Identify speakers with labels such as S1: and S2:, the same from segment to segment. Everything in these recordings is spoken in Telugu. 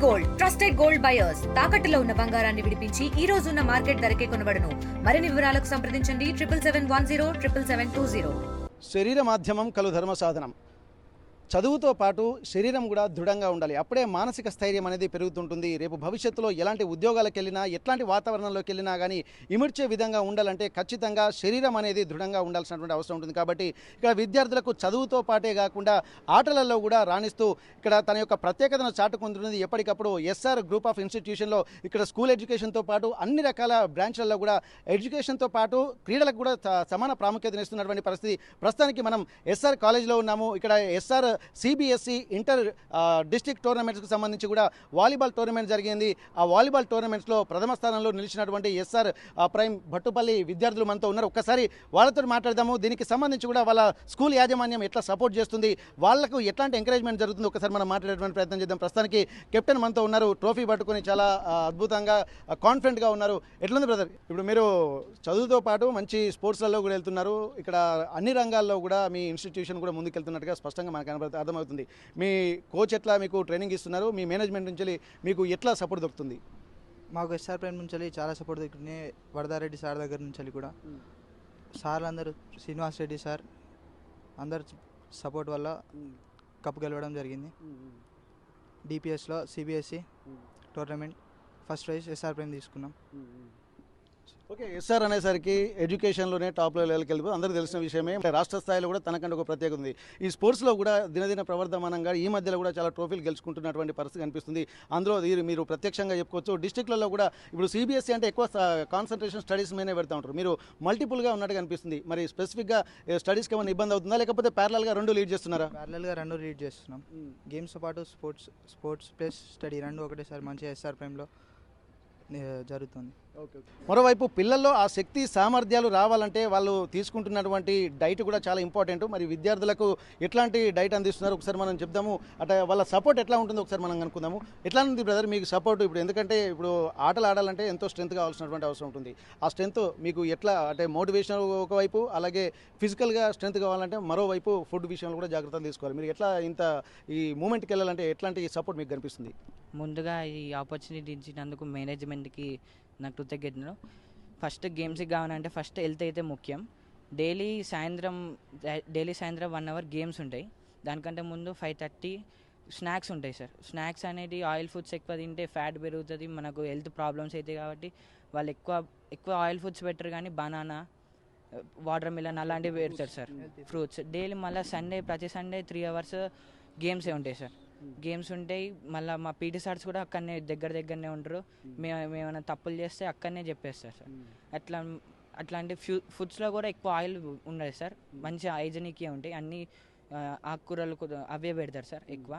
S1: గోల్డ్ ట్రస్టెడ్ గోల్డ్ బయర్స్ తాకట్టులో ఉన్న బంగారాన్ని విడిపించి ఈ రోజు ఉన్న మార్కెట్ ధరకే కొనబడును. మరిన్ని వివరాలకు సంప్రదించండి 7710
S2: శరీర మాధ్యమం కలు ధర్మ సాధనం. చదువుతో పాటు శరీరం కూడా దృఢంగా ఉండాలి. అప్పుడే మానసిక స్థైర్యం అనేది పెరుగుతుంటుంది. రేపు భవిష్యత్తులో ఎలాంటి ఉద్యోగాలకు వెళ్ళినా ఎట్లాంటి వాతావరణంలోకి వెళ్ళినా కానీ ఇమిడ్చే విధంగా ఉండాలంటే ఖచ్చితంగా శరీరం అనేది దృఢంగా ఉండాల్సినటువంటి అవసరం ఉంటుంది. కాబట్టి ఇక్కడ విద్యార్థులకు చదువుతో పాటే కాకుండా ఆటలలో కూడా రాణిస్తూ ఇక్కడ తన యొక్క ప్రత్యేకతను చాటుకుంటుంది. ఎప్పటికప్పుడు ఎస్ఆర్ గ్రూప్ ఆఫ్ ఇన్స్టిట్యూషన్లో ఇక్కడ స్కూల్ ఎడ్యుకేషన్తో పాటు అన్ని రకాల బ్రాంచ్లలో కూడా ఎడ్యుకేషన్తో పాటు క్రీడలకు కూడా సమాన ప్రాముఖ్యతనిస్తున్నటువంటి పరిస్థితి. ప్రస్తుతానికి మనం ఎస్ఆర్ కాలేజ్లో ఉన్నాము. ఇక్కడ ఎస్ఆర్ సిబిఎస్ఈ ఇంటర్ డిస్ట్రిక్ట్ టోర్నమెంట్స్కి సంబంధించి కూడా వాలీబాల్ టోర్నమెంట్ జరిగింది. ఆ వాలీబాల్ టోర్నమెంట్స్లో ప్రథమ స్థానంలో నిలిచినటువంటి ఎస్ఆర్ ప్రైమ్ భట్టుపల్లి విద్యార్థులు మనతో ఉన్నారు. ఒక్కసారి వాళ్ళతో మాట్లాడదాము. దీనికి సంబంధించి కూడా వాళ్ళ స్కూల్ యాజమాన్యం ఎట్లా సపోర్ట్ చేస్తుంది, వాళ్ళకు ఎట్లాంటి ఎంకరేజ్మెంట్ జరుగుతుంది, ఒకసారి మనం మాట్లాడేటువంటి ప్రయత్నం చేద్దాం. ప్రస్తుతానికి కెప్టెన్ మనతో ఉన్నారు. ట్రోఫీ పట్టుకొని చాలా అద్భుతంగా కాన్ఫిడెంట్గా ఉన్నారు. ఎట్లుంది బ్రదర్? ఇప్పుడు మీరు చదువుతో పాటు మంచి స్పోర్ట్స్లలో కూడా వెళ్తున్నారు. ఇక్కడ అన్ని రంగాల్లో కూడా మీ ఇన్స్టిట్యూషన్ కూడా ముందుకెళ్తున్నట్టుగా స్పష్టంగా మనకు అర్థమవుతుంది. మీ కోచ్ ఎట్లా మీకు ట్రైనింగ్ ఇస్తున్నారు, మీ మేనేజ్మెంట్ నుంచి మీకు ఎట్లా సపోర్ట్ దొరుకుతుంది?
S3: మాకు ఎస్ఆర్ ప్రైమ్ నుంచి చాలా సపోర్ట్ దొరుకుతుంది. వరదారెడ్డి సార్ దగ్గర నుంచి కూడా సార్లు అందరూ, శ్రీనివాస్ రెడ్డి సార్ అందరు సపోర్ట్ వల్ల కప్ గెలవడం జరిగింది. డిపిఎస్లో CBSE tournament first prize SR prime తీసుకున్నాం.
S2: ఓకే, ఎస్ఆర్ అనేసరికి ఎడ్యుకేషన్లోనే టాప్ లెవెల్కి వెళ్ళిపోయి అందరికీ తెలిసిన విషయమే. రాష్ట్ర స్థాయిలో కూడా తనకంటే ఒక ప్రత్యేకత ఉంది. ఈ స్పోర్ట్స్లో కూడా దినదిన ప్రవర్ధమానంగా ఈ మధ్యలో కూడా చాలా ట్రోఫీలు గెలుచుకుంటున్నటువంటి పరిస్థితి కనిపిస్తుంది. అందులో మీరు ప్రత్యక్షంగా చెప్పుకోవచ్చు. డిస్ట్రిక్ట్లలో కూడా ఇప్పుడు సిబిఎస్ఈ అంటే ఎక్కువ కాన్సన్ట్రేషన్ స్టడీస్ మీదే పెడతా ఉంటారు. మీరు మల్టిపుల్గా ఉన్నట్టు కనిపిస్తుంది. మరి స్పెసిఫిక్గా స్టడీస్కి ఏమైనా ఇబ్బంది అవుతుందా, లేకపోతే ప్యారలల్గా రెండు లీడ్ చేస్తున్నారా?
S3: ప్యారలల్గా రెండు లీడ్ చేస్తున్నాం. గేమ్స్తో పాటు స్పోర్ట్స్ ప్లస్ స్టడీ రెండు ఒకటేసారి మంచిగా ఎస్ఆర్ ప్రైమ్లో జరుగుతుంది.
S2: మరోవైపు పిల్లల్లో ఆ శక్తి సామర్థ్యాలు రావాలంటే వాళ్ళు తీసుకుంటున్నటువంటి డైట్ కూడా చాలా ఇంపార్టెంట్. మరి విద్యార్థులకు ఎట్లాంటి డైట్ అందిస్తున్నారు ఒకసారి మనం చెప్దాము. అంటే వాళ్ళ సపోర్ట్ ఎట్లా ఉంటుందో ఒకసారి మనం అనుకుందాము. ఎట్లా ఉంది బ్రదర్ మీకు సపోర్ట్? ఇప్పుడు ఎందుకంటే ఇప్పుడు ఆటలు ఆడాలంటే ఎంతో స్ట్రెంత్ కావాల్సినటువంటి అవసరం ఉంటుంది. ఆ స్ట్రెంత్ మీకు ఎట్లా, అంటే మోటివేషన్ ఒకవైపు, అలాగే ఫిజికల్గా స్ట్రెంత్ కావాలంటే మరోవైపు ఫుడ్ విషయంలో కూడా జాగ్రత్తలు తీసుకోవాలి. మీరు ఎట్లా ఈ మూమెంట్కి వెళ్ళాలంటే ఎట్లాంటి సపోర్ట్ మీకు కనిపిస్తుంది?
S4: ముందుగా ఈ ఆపర్చునిటీ ఇచ్చినందుకు మేనేజ్మెంట్కి నాకు కృతజ్ఞతలు. ఫస్ట్ గేమ్స్కి కావాలంటే ఫస్ట్ హెల్త్ అయితే ముఖ్యం. డైలీ సాయంత్రం 1 అవర్ గేమ్స్ ఉంటాయి. దానికంటే ముందు 5:30 స్నాక్స్ ఉంటాయి సార్. స్నాక్స్ అనేది ఆయిల్ ఫుడ్స్ ఎక్కువ తింటే ఫ్యాట్ పెరుగుతుంది, మనకు హెల్త్ ప్రాబ్లమ్స్ అవుతాయి. కాబట్టి వాళ్ళు ఎక్కువ ఆయిల్ ఫుడ్స్ పెట్టరు, కానీ బనానా, వాటర్ మిలన్ అలాంటివి పెడతారు సార్. Fruits daily. మళ్ళీ ప్రతి సండే 3 అవర్స్ గేమ్సే ఉంటాయి సార్. గేమ్స్ ఉంటాయి. మళ్ళీ మా పీటీ సార్స్ కూడా అక్కడనే దగ్గరనే ఉంటారు. మేము ఏమైనా తప్పులు చేస్తే అక్కడనే చెప్పేస్తారు సార్. అట్లాంటి ఫుడ్స్లో కూడా ఎక్కువ ఆయిల్ ఉండదు సార్. మంచి హైజెనిక్గా ఉంటాయి. అన్ని ఆకుకూరలు అవే పెడతారు సార్ ఎక్కువ.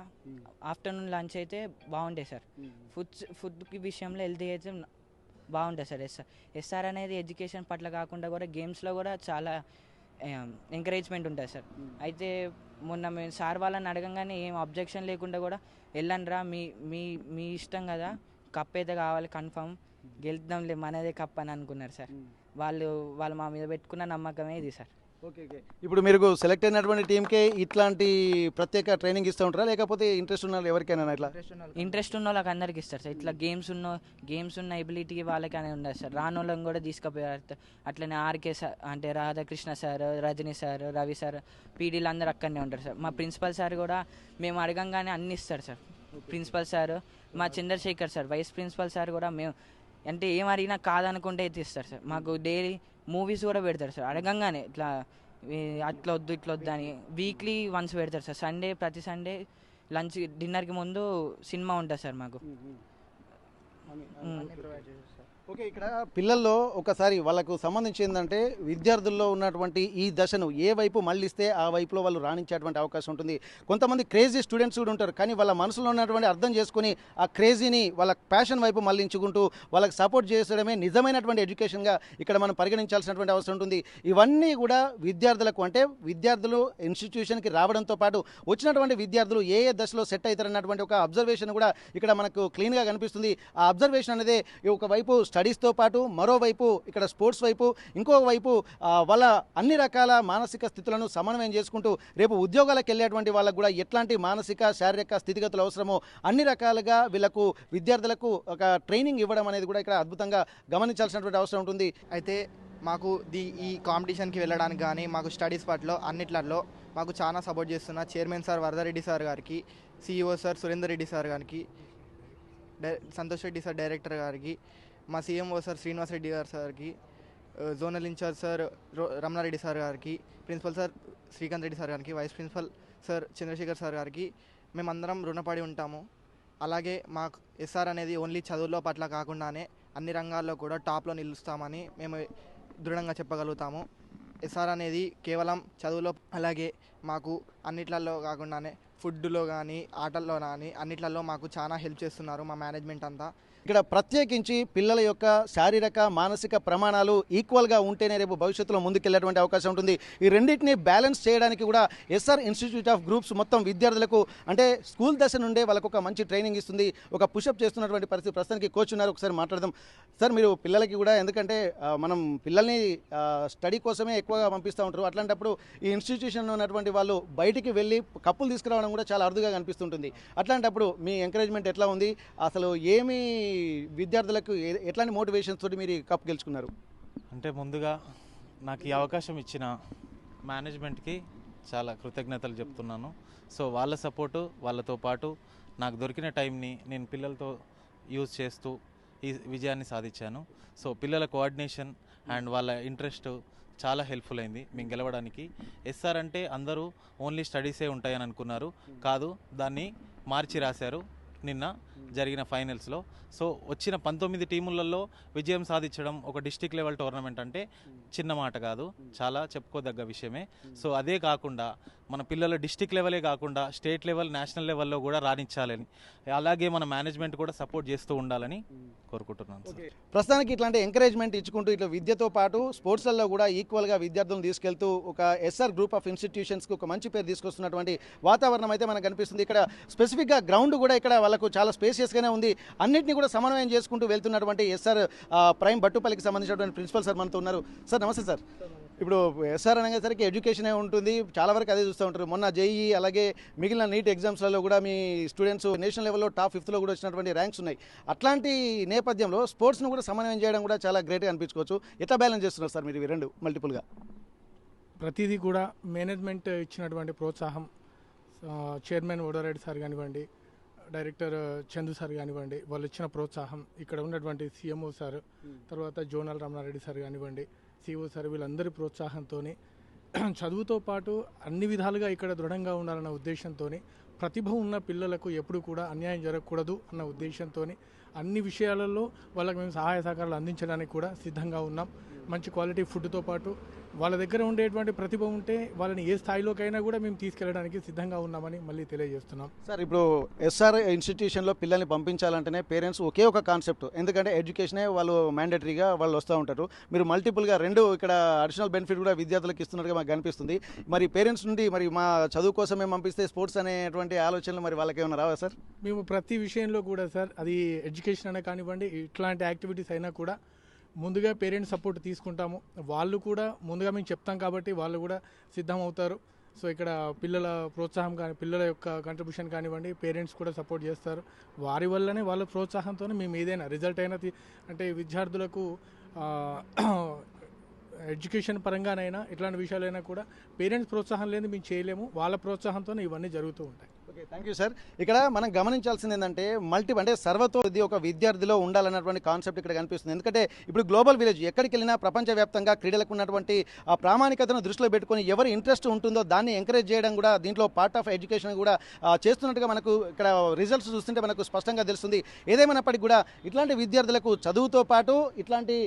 S4: ఆఫ్టర్నూన్ లంచ్ అయితే బాగుంటాయి సార్. ఫుడ్ విషయంలో హెల్తీ అయితే బాగుంటుంది సార్. ఎస్ఆర్ అనేది ఎడ్యుకేషన్ పట్ల కాకుండా కూడా గేమ్స్లో కూడా చాలా ఎంకరేజ్మెంట్ ఉంటుంది సార్. అయితే మొన్న మేము సార్ వాళ్ళని అడగంగానే ఏం అబ్జెక్షన్ లేకుండా కూడా వెళ్ళండిరా, మీ ఇష్టం కదా, కప్ అయితే కావాలి, కన్ఫర్మ్ గెలుద్దాంలే, మనదే కప్ అని అనుకున్నారు సార్. వాళ్ళు మా మీద పెట్టుకున్న నమ్మకమే ఇది సార్.
S2: ఓకే. ఇప్పుడు మీరు సెలెక్ట్ అయినటువంటి టీంకే ఇట్లాంటి ప్రత్యేక ట్రైనింగ్ ఇస్తూ ఉంటారా, లేకపోతే ఇంట్రెస్ట్ ఉన్న ఎవరికైనా? ఇట్లా
S4: ఇంట్రెస్ట్ ఉన్న వాళ్ళకి అందరికి ఇస్తారు సార్. ఇట్లా గేమ్స్ ఉన్న ఎబిలిటీ వాళ్ళకనే ఉండదు సార్. రాని వాళ్ళని కూడా తీసుకుపోయారు. అట్లనే ఆర్కే సార్, అంటే Radhakrishna sir, Rajani sir, Ravi sir, పీడీలు అందరూ అక్కడనే ఉంటారు సార్. మా ప్రిన్సిపల్ సార్ కూడా మేము అడగంగానే అన్ని ఇస్తారు సార్. ప్రిన్సిపల్ సార్, మా Chandrashekar sir, vice principal sir కూడా మేము అంటే ఏం అడిగినా కాదనుకుంటే అయితే ఇస్తారు సార్. మాకు డైలీ మూవీస్ కూడా పెడతారు సార్. అడగంగానే ఇట్లా ఇట్లా వద్దు అని వీక్లీ వన్స్ పెడతారు సార్. ప్రతి సండే లంచ్ డిన్నర్కి ముందు సినిమా ఉంటుంది సార్ మాకు.
S2: ఓకే, ఇక్కడ పిల్లల్లో ఒకసారి వాళ్ళకు సంబంధించి ఏంటంటే విద్యార్థుల్లో ఉన్నటువంటి ఈ దశను ఏ వైపు మళ్ళిస్తే ఆ వైపులో వాళ్ళు రాణించేటువంటి అవకాశం ఉంటుంది. కొంతమంది క్రేజీ స్టూడెంట్స్ కూడా ఉంటారు, కానీ వాళ్ళ మనసులో ఉన్నటువంటి అర్థం చేసుకుని ఆ క్రేజీని వాళ్ళ ప్యాషన్ వైపు మళ్ళించుకుంటూ వాళ్ళకి సపోర్ట్ చేసడమే నిజమైనటువంటి ఎడ్యుకేషన్గా ఇక్కడ మనం పరిగణించాల్సినటువంటి అవసరం ఉంటుంది. ఇవన్నీ కూడా విద్యార్థులకు, అంటే విద్యార్థులు ఇన్స్టిట్యూషన్కి రావడంతో పాటు వచ్చినటువంటి విద్యార్థులు ఏ దశలో సెట్ అవుతారన్నటువంటి ఒక అబ్జర్వేషన్ కూడా ఇక్కడ మనకు క్లీన్గా కనిపిస్తుంది. ఆ అబ్జర్వేషన్ అనేది ఒకవైపు స్టడీస్తో పాటు మరోవైపు ఇక్కడ స్పోర్ట్స్ వైపు ఇంకోవైపు వాళ్ళ అన్ని రకాల మానసిక స్థితులను సమన్వయం చేసుకుంటూ రేపు ఉద్యోగాలకు వెళ్ళేటువంటి వాళ్ళకు కూడా ఎట్లాంటి మానసిక శారీరక స్థితిగతులు అవసరమో అన్ని రకాలుగా వీళ్ళకు విద్యార్థులకు ఒక ట్రైనింగ్ ఇవ్వడం అనేది కూడా ఇక్కడ అద్భుతంగా గమనించాల్సినటువంటి అవసరం ఉంటుంది.
S3: అయితే మాకు ఈ కాంపిటీషన్కి వెళ్ళడానికి కానీ మాకు స్టడీస్ పట్ల అన్నిట్లలో మాకు చాలా సపోర్ట్ చేస్తున్న చైర్మన్ సార్ వరదారెడ్డి సార్ గారికి, CEO sir Surender Reddy sir గారికి, సంతోష్ రెడ్డి సార్ డైరెక్టర్ గారికి, మా CMO సార్ శ్రీనివాస్ రెడ్డి గారు సార్కి, zonal incharge sir Ramana Reddy sir గారికి, principal sir Srikanth Reddy sir గారికి, vice principal sir Chandrasekhar sir గారికి మేమందరం రుణపడి ఉంటాము. అలాగే మాకు SR అనేది ఓన్లీ చదువులో పట్ల కాకుండానే అన్ని రంగాల్లో కూడా టాప్లో నిలుస్తామని మేము దృఢంగా చెప్పగలుగుతాము. SR అనేది కేవలం చదువులో అలాగే మాకు అన్నిట్లలో కాకుండానే ఫుడ్లో కానీ ఆటల్లో కానీ అన్నిట్లలో మాకు చాలా హెల్ప్ చేస్తున్నారు మా మేనేజ్మెంట్ అంతా.
S2: ఇక్కడ ప్రత్యేకించి పిల్లల యొక్క శారీరక మానసిక ప్రమాణాలు ఈక్వల్గా ఉంటేనే రేపు భవిష్యత్తులో ముందుకెళ్ళేటువంటి అవకాశం ఉంటుంది. ఈ రెండింటిని బ్యాలెన్స్ చేయడానికి కూడా SR ఇన్స్టిట్యూట్ ఆఫ్ గ్రూప్స్ మొత్తం విద్యార్థులకు అంటే స్కూల్ దశ నుండే వాళ్ళకు ఒక మంచి ట్రైనింగ్ ఇస్తుంది. ఒక పుషప్ చేస్తున్నటువంటి పరిస్థితి ప్రస్తుతానికి కోచ్ ఉన్నారు, ఒకసారి మాట్లాడదాం. సార్, మీరు పిల్లలకి కూడా ఎందుకంటే మనం పిల్లల్ని స్టడీ కోసమే ఎక్కువగా పంపిస్తూ ఉంటారు, అట్లాంటప్పుడు ఈ ఇన్స్టిట్యూషన్లో ఉన్నటువంటి వాళ్ళు బయటికి వెళ్ళి కప్పులు తీసుకురావడం కూడా చాలా అరుదుగా కనిపిస్తుంటుంది. అట్లాంటప్పుడు మీ ఎంకరేజ్మెంట్ ఎట్లా ఉంది? అసలు ఏమి విద్యార్థులకు ఎట్లాంటి మోటివేషన్స్ తోటి మీరు కప్ గెలుచుకున్నారు?
S5: అంటే ముందుగా నాకు ఈ అవకాశం ఇచ్చిన మేనేజ్మెంట్కి చాలా కృతజ్ఞతలు చెప్తున్నాను. సో వాళ్ళ సపోర్టు, వాళ్ళతో పాటు నాకు దొరికిన టైంని నేను పిల్లలతో యూజ్ చేస్తూ ఈ విజయాన్ని సాధించాను. సో పిల్లల కోఆర్డినేషన్ అండ్ వాళ్ళ ఇంట్రెస్ట్ చాలా హెల్ప్ఫుల్ అయింది మేము గెలవడానికి. SR అంటే అందరూ ఓన్లీ స్టడీసే ఉంటాయని అనుకున్నారు, కాదు, దాన్ని మార్చి రాశారు నిన్న జరిగిన ఫైనల్స్లో. సో వచ్చిన 19 టీములలో విజయం సాధించడం ఒక డిస్టిక్ లెవెల్ టోర్నమెంట్ అంటే చిన్న మాట కాదు, చాలా చెప్పుకోదగ్గ విషయమే. సో అదే కాకుండా మన పిల్లలు డిస్టిక్ లెవెలే కాకుండా స్టేట్ లెవెల్, నేషనల్ లెవెల్లో కూడా రాణించాలని, అలాగే మన మేనేజ్మెంట్ కూడా సపోర్ట్ చేస్తూ ఉండాలని కోరుకుంటున్నాను.
S2: ప్రస్తుతానికి ఇట్లాంటి ఎంకరేజ్మెంట్ ఇచ్చుకుంటూ ఇట్లా విద్యతో పాటు స్పోర్ట్స్లలో కూడా ఈక్వల్గా విద్యార్థులను తీసుకెళ్తూ ఒక SR గ్రూప్ ఆఫ్ ఇన్స్టిట్యూషన్స్కి ఒక మంచి పేరు తీసుకొస్తున్నటువంటి వాతావరణం అయితే మనకు కనిపిస్తుంది. ఇక్కడ స్పెసిఫిక్గా గ్రౌండ్ కూడా ఇక్కడ వాళ్ళకు చాలా స్పేసియస్గానే ఉంది. అన్నింటినీ కూడా సమన్వయం చేసుకుంటూ వెళ్తున్నటువంటి SR ప్రైమ్ బట్టుపల్లికి సంబంధించినటువంటి ప్రిన్సిపల్ సార్ మనతో ఉన్నారు. సార్ నమస్తే సార్. ఇప్పుడు SR అనేసరికి ఎడ్యుకేషనే ఉంటుంది, చాలా వరకు అదే చూస్తూ ఉంటారు. మొన్న JEE అలాగే మిగిలిన నీట్ ఎగ్జామ్స్లలో కూడా మీ స్టూడెంట్స్ నేషనల్ లెవెల్లో టాప్ 5లో కూడా వచ్చినటువంటి ర్యాంక్స్ ఉన్నాయి. అట్లాంటి నేపథ్యంలో స్పోర్ట్స్ను కూడా సమన్వయం చేయడం కూడా చాలా గ్రేట్గా అనిపించుకోవచ్చు. ఎట్లా బ్యాలెన్స్ చేస్తున్నారు సార్ మీరు ఇవి రెండు మల్టిపుల్గా?
S6: ప్రతిదీ కూడా మేనేజ్మెంట్ ఇచ్చినటువంటి ప్రోత్సాహం, చైర్మన్ వడారెడ్డి సార్ కానివ్వండి, డైరెక్టర్ చందు సార్ కానివ్వండి, వాళ్ళు ఇచ్చిన ప్రోత్సాహం, ఇక్కడ ఉన్నటువంటి CMO సార్, తర్వాత జోనల్ రమణారెడ్డి సార్ కానివ్వండి, CEO సార్, వీళ్ళందరి ప్రోత్సాహంతో చదువుతో పాటు అన్ని విధాలుగా ఇక్కడ దృఢంగా ఉండాలన్న ఉద్దేశంతో, ప్రతిభ ఉన్న పిల్లలకు ఎప్పుడు కూడా అన్యాయం జరగకూడదు అన్న ఉద్దేశంతో అన్ని విషయాలలో వాళ్ళకి మేము సహాయ సహకారాలు అందించడానికి కూడా సిద్ధంగా ఉన్నాం. మంచి క్వాలిటీ ఫుడ్తో పాటు వాళ్ళ దగ్గర ఉండేటువంటి ప్రతిభ ఉంటే వాళ్ళని ఏ స్థాయిలోకైనా కూడా మేము తీసుకెళ్ళడానికి సిద్ధంగా ఉన్నామని మళ్ళీ తెలియజేస్తున్నాం.
S2: సార్, ఇప్పుడు SR ఇన్స్టిట్యూషన్లో పిల్లల్ని పంపించాలంటేనే పేరెంట్స్ ఒకే ఒక కాన్సెప్ట్, ఎందుకంటే ఎడ్యుకేషనే వాళ్ళు మ్యాండేటరీగా వాళ్ళు వస్తూ ఉంటారు. మీరు మల్టిపుల్గా రెండు ఇక్కడ అడిషనల్ బెనిఫిట్ కూడా విద్యార్థులకు ఇస్తున్నట్టుగా మాకు కనిపిస్తుంది. మరి పేరెంట్స్ నుండి మరి మా చదువు కోసమే పంపిస్తే స్పోర్ట్స్ అనేటువంటి ఆలోచనలు మరి వాళ్ళకి ఏమైనా రావా సార్?
S6: మేము ప్రతి విషయంలో కూడా సార్, అది ఎడ్యుకేషన్ అనే కానివ్వండి, ఇట్లాంటి యాక్టివిటీస్ అయినా కూడా ముందుగా పేరెంట్స్ సపోర్ట్ తీసుకుంటాము. వాళ్ళు కూడా ముందుగా మేము చెప్తాం కాబట్టి వాళ్ళు కూడా సిద్ధం అవుతారు. సో ఇక్కడ పిల్లల ప్రోత్సాహం కానీ, పిల్లల యొక్క కంట్రిబ్యూషన్ కానివ్వండి, పేరెంట్స్ కూడా సపోర్ట్ చేస్తారు. వారి వల్లనే వాళ్ళ ప్రోత్సాహంతోనే మేము ఏదైనా రిజల్ట్ అయినా అంటే విద్యార్థులకు ఎడ్యుకేషన్ పరంగానైనా ఇట్లాంటి విషయాలైనా కూడా పేరెంట్స్ ప్రోత్సాహం లేని మేము చేయలేము. వాళ్ళ ప్రోత్సాహంతోనే ఇవన్నీ జరుగుతూ ఉంటాయి.
S2: Okay, thank you sir. ఇక్కడ మనం గమనించాల్సింది ఏంటంటే అంటే సర్వతోది ఒక విద్యార్థిలో ఉండాలన్నటువంటి కాన్సెప్ట్ ఇక్కడ కనిపిస్తుంది. ఎందుకంటే ఇప్పుడు గ్లోబల్ విలేజ్ ఎక్కడికి వెళ్ళినా ప్రపంచవ్యాప్తంగా క్రీడలకు ఉన్నటువంటి ఆ ప్రామాణికతను దృష్టిలో పెట్టుకొని ఎవరి ఇంట్రెస్ట్ ఉంటుందో దాన్ని ఎంకరేజ్ చేయడం కూడా దీంట్లో పార్ట్ ఆఫ్ ఎడ్యుకేషన్ కూడా చేస్తున్నట్టుగా మనకు ఇక్కడ రిజల్ట్స్ చూస్తుంటే మనకు స్పష్టంగా తెలుస్తుంది. ఏదేమైనప్పటికీ కూడా ఇట్లాంటి విద్యార్థులకు చదువుతో పాటు ఇట్లాంటి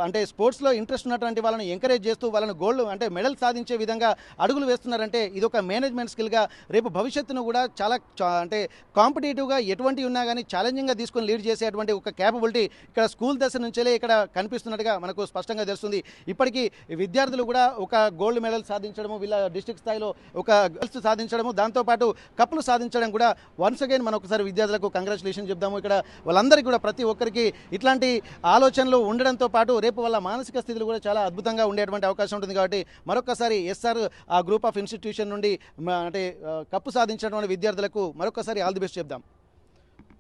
S2: అంటే స్పోర్ట్స్లో ఇంట్రెస్ట్ ఉన్నటువంటి వాళ్ళని ఎంకరేజ్ చేస్తూ వాళ్ళని గోల్డ్ అంటే మెడల్ సాధించే విధంగా అడుగులు వేస్తున్నారంటే ఇది ఒక మేనేజ్మెంట్ స్కిల్గా రేపు భవిష్యత్తును కూడా చాలా అంటే కాంపిటేటివ్గా ఎటువంటి ఉన్నా కానీ ఛాలెంజింగ్గా తీసుకొని లీడ్ చేసేటువంటి ఒక క్యాపబిలిటీ ఇక్కడ స్కూల్ దశ నుంచే ఇక్కడ కనిపిస్తున్నట్టుగా మనకు స్పష్టంగా తెలుస్తుంది. ఇప్పటికీ విద్యార్థులు కూడా ఒక గోల్డ్ మెడల్ సాధించడము, వీళ్ళ డిస్ట్రిక్ట్ స్థాయిలో ఒక గర్ల్స్ సాధించడము, దాంతోపాటు కప్పులు సాధించడం కూడా వన్స్ అగైన్ మనం ఒకసారి విద్యార్థులకు కంగ్రాచులేషన్ చెప్దాము. ఇక్కడ వాళ్ళందరికీ కూడా ప్రతి ఒక్కరికి ఇట్లాంటి ఆలోచనలు ఉండడంతో పాటు రేపు వాళ్ళ మానసిక స్థితులు కూడా చాలా అద్భుతంగా ఉండేటువంటి అవకాశం ఉంటుంది. కాబట్టి మరొకసారి ఎస్ఆర్ ఆ గ్రూప్ ఆఫ్ ఇన్స్టిట్యూషన్ నుండి అంటే కప్పు సాధించినటువంటి విద్యార్థులకు మరొకసారి ఆల్ ది బెస్ట్ చెప్దాం.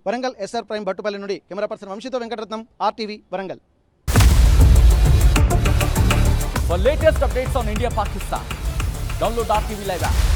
S2: వరంగల్ ఎస్ఆర్ ప్రైమ్ భట్టుపల్లి నుండి కెమెరా పర్సన్ వంశీతో Venkataratnam, RTV Warangal.
S7: For latest updates on India Pakistan, download RTV Live app